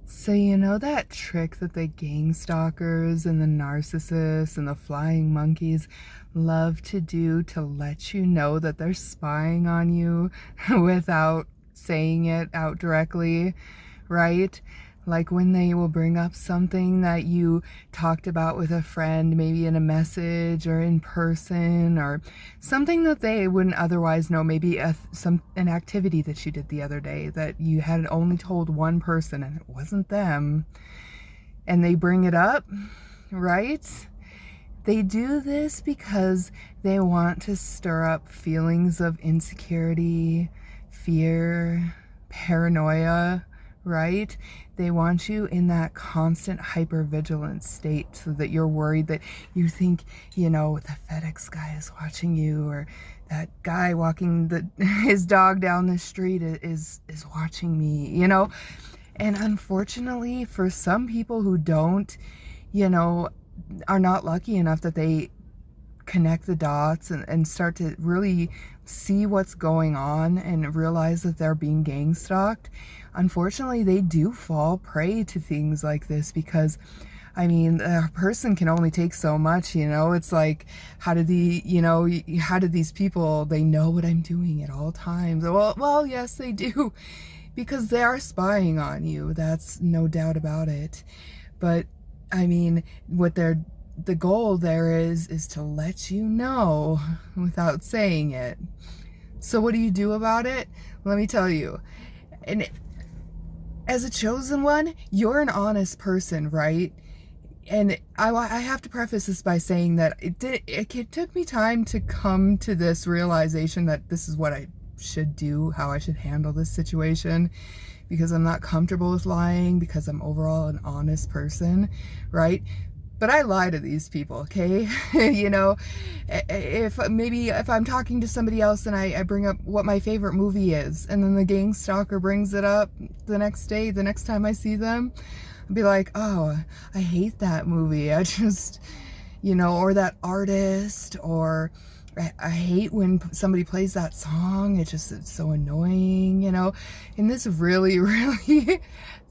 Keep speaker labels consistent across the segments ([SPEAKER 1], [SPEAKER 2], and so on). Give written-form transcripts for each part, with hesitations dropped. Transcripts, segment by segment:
[SPEAKER 1] So you know that trick that the gang stalkers and the narcissists and the flying monkeys love to do to let you know that they're spying on you without saying it out directly, right? Like when they will bring up something that you talked about with a friend, maybe in a message or in person, or something that they wouldn't otherwise know, maybe an activity that you did the other day that you had only told one person and it wasn't them, and they bring it up, right? They do this because they want to stir up feelings of insecurity, fear, paranoia, right? They want you in that constant hypervigilance state so that you're worried, that you think, the FedEx guy is watching you, or that guy walking his dog down the street is watching me, And unfortunately, for some people who don't, are not lucky enough that they connect the dots and start to really see what's going on and realize that they're being gang stalked, unfortunately, they do fall prey to things like this because, a person can only take so much, It's like, how do these people, they know what I'm doing at all times? Well, yes, they do, because they are spying on you. That's no doubt about it. But what the goal there is to let you know without saying it. So what do you do about it? Let me tell you. And as a chosen one, you're an honest person, right? And I have to preface this by saying that it took me time to come to this realization that this is what I should do, how I should handle this situation, because I'm not comfortable with lying, because I'm overall an honest person, right? But I lie to these people, okay? If I'm talking to somebody else and I bring up what my favorite movie is, and then the gang stalker brings it up the next time I see them, I'll be like, oh, I hate that movie. I just, or that artist, or I hate when somebody plays that song. It's so annoying, And this really, really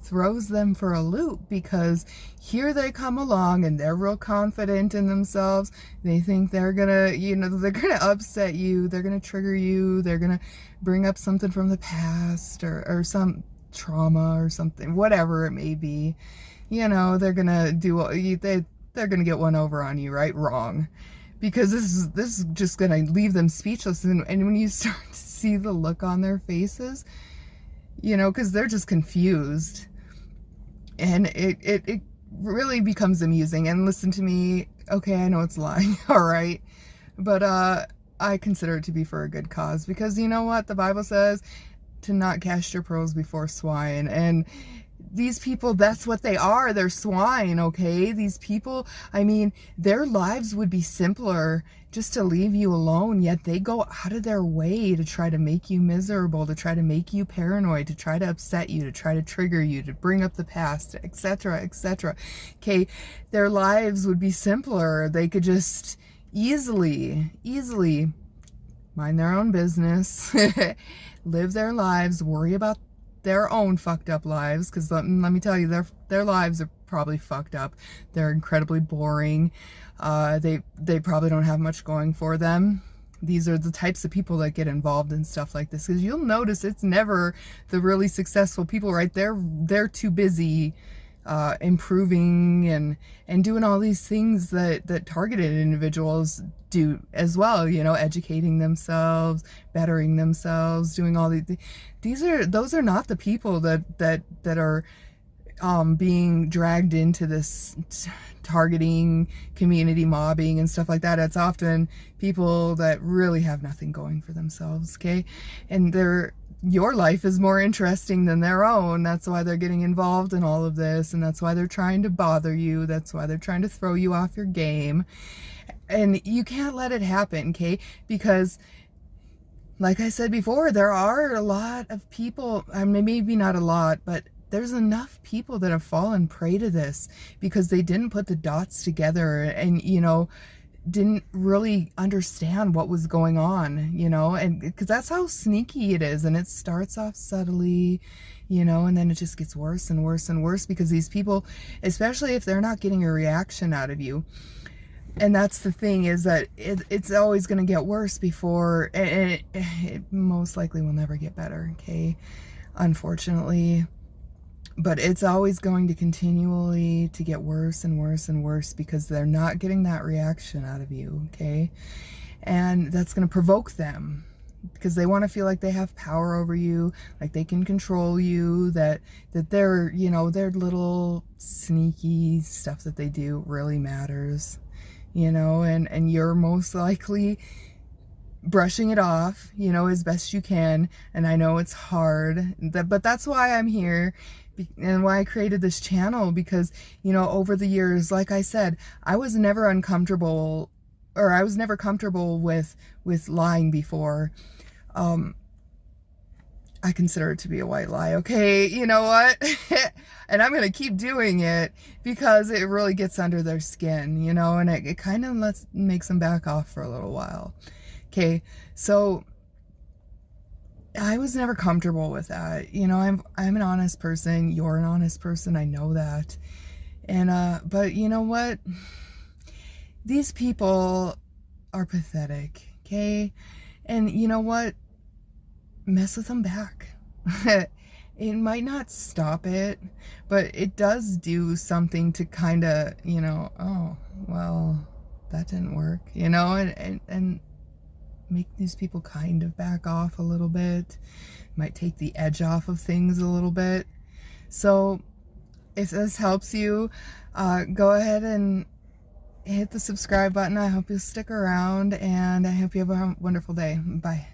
[SPEAKER 1] throws them for a loop, because here they come along and they're real confident in themselves. They think they're gonna, they're gonna upset you. They're gonna trigger you. They're gonna bring up something from the past or some trauma or something, whatever it may be. They're gonna they're gonna get one over on you, right? Wrong. Because this is just gonna leave them speechless, and when you start to see the look on their faces, because they're just confused, and it really becomes amusing. And listen to me, okay, I know it's lying, all right, but I consider it to be for a good cause, because you know what the Bible says, to not cast your pearls before swine. And these people, that's what they are. They're swine, okay? These people, their lives would be simpler just to leave you alone, yet they go out of their way to try to make you miserable, to try to make you paranoid, to try to upset you, to try to trigger you, to bring up the past, etc., etc. Okay, their lives would be simpler. They could just easily mind their own business, live their lives, worry about their own fucked up lives, because let me tell you, their lives are probably fucked up. They're incredibly boring. They probably don't have much going for them. These are the types of people that get involved in stuff like this, because you'll notice it's never the really successful people, right? They're too busy improving and doing all these things that targeted individuals do as well, educating themselves, bettering themselves, doing all those are not the people that are being dragged into this targeting, community mobbing and stuff like that. It's often people that really have nothing going for themselves, okay? And your life is more interesting than their own. That's why they're getting involved in all of this, and that's why they're trying to bother you. That's why they're trying to throw you off your game. And you can't let it happen, okay? Because like I said before, there are a lot of people, maybe not a lot, but there's enough people that have fallen prey to this because they didn't put the dots together and, didn't really understand what was going on, and because that's how sneaky it is. And it starts off subtly, you know, and then it just gets worse and worse and worse because these people, especially if they're not getting a reaction out of you, and that's the thing, is that it's always going to get worse before, and it most likely will never get better, okay, unfortunately. But it's always going to continually to get worse and worse and worse because they're not getting that reaction out of you, okay? And that's going to provoke them because they want to feel like they have power over you, like they can control you, that they're, you know, their little sneaky stuff that they do really matters, you know, and you're most likely brushing it off, you know, as best you can. And I know it's hard, but that's why I'm here and why I created this channel, because, you know, over the years, like I said, I was never uncomfortable, or I was never comfortable with lying before. I consider it to be a white lie, okay? You know what? And I'm going to keep doing it because it really gets under their skin, you know, and it kind of makes them back off for a little while. Okay, so I was never comfortable with that. You know, I'm an honest person. You're an honest person. I know that. And, but you know what? These people are pathetic, okay? And you know what? Mess with them back. It might not stop it, but it does do something to kind of, you know, oh, well, that didn't work, you know, and make these people kind of back off a little bit. Might take the edge off of things a little bit. So if this helps you, go ahead and hit the subscribe button. I hope you stick around, and I hope you have a wonderful day. Bye.